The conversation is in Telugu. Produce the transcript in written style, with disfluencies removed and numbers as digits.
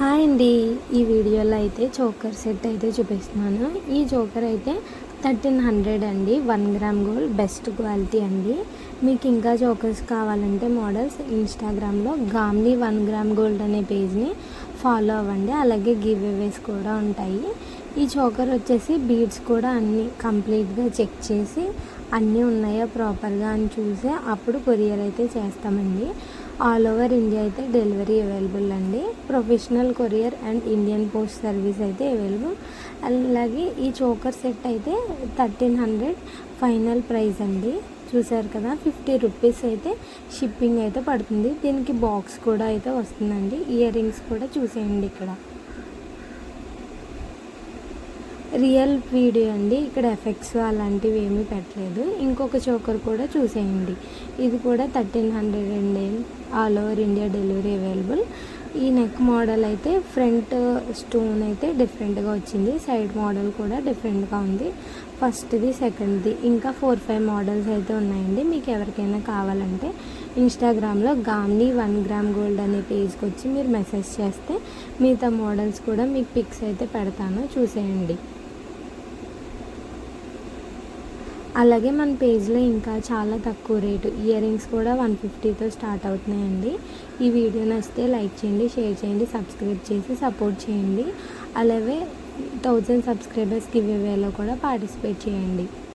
హాయ్ అండి. ఈ వీడియోలో అయితే చోకర్ సెట్ అయితే చూపిస్తున్నాను. ఈ చోకర్ అయితే 1300 అండి. 1 గ్రామ్ గోల్డ్ బెస్ట్ క్వాలిటీ అండి. మీకు ఇంకా చోకర్స్ కావాలంటే మోడల్స్ ఇన్స్టాగ్రామ్లో గామ్లీ 1 గ్రామ్ గోల్డ్ అనే పేజ్ని ఫాలో అవ్వండి. అలాగే గివ్ అవేస్ కూడా ఉంటాయి. ఈ చోకర్ వచ్చేసి బీడ్స్ కూడా అన్నీ కంప్లీట్గా చెక్ చేసి అన్నీ ఉన్నాయా ప్రాపర్గా అని చూసి అప్పుడు కొరియర్ అయితే చేస్తామండి. ఆల్ ఓవర్ ఇండియా అయితే డెలివరీ అవైలబుల్ అండి. Professional courier and Indian post service అయితే అవైలబుల్. అలాగే ఈ చోకర్ సెట్ అయితే 1300 ఫైనల్ ప్రైస్ అండి. చూసారు కదా, 50 రూపీస్ అయితే షిప్పింగ్ అయితే పడుతుంది. దీనికి బాక్స్ కూడా అయితే వస్తుందండి. ఇయర్ రింగ్స్ కూడా చూసేయండి. ఇక్కడ రియల్ వీడియో అండి. ఇక్కడ ఎఫెక్ట్స్ అలాంటివి ఏమీ పెట్టలేదు. ఇంకొక చోకర్ కూడా చూసేయండి. ఇది కూడా 1300 అండి. All over India delivery available. ఈ నెక్ మోడల్ అయితే ఫ్రంట్ స్టోన్ అయితే డిఫరెంట్గా వచ్చింది. సైడ్ మోడల్ కూడా డిఫరెంట్గా ఉంది. ఫస్ట్ది, సెకండ్ది, ఇంకా 4-5 మోడల్స్ అయితే ఉన్నాయండి. మీకు ఎవరికైనా కావాలంటే ఇన్స్టాగ్రామ్లో గామ్లీ 1 గ్రామ్ గోల్డ్ అనే పేజ్కి వచ్చి మీరు మెసేజ్ చేస్తే మిగతా మోడల్స్ కూడా మీకు పిక్స్ అయితే పెడతాను, చూసేయండి. అలాగే మన పేజ్లో ఇంకా చాలా తక్కువ రేటు ఇయర్ రింగ్స్ కూడా 150తో స్టార్ట్ అవుతున్నాయండి. ఈ వీడియో నచ్చితే లైక్ చేయండి, షేర్ చేయండి, సబ్స్క్రైబ్ చేసి సపోర్ట్ చేయండి. అలాగే 1000 సబ్స్క్రైబర్స్ గివ్ అవేలో కూడా పార్టిసిపేట్ చేయండి.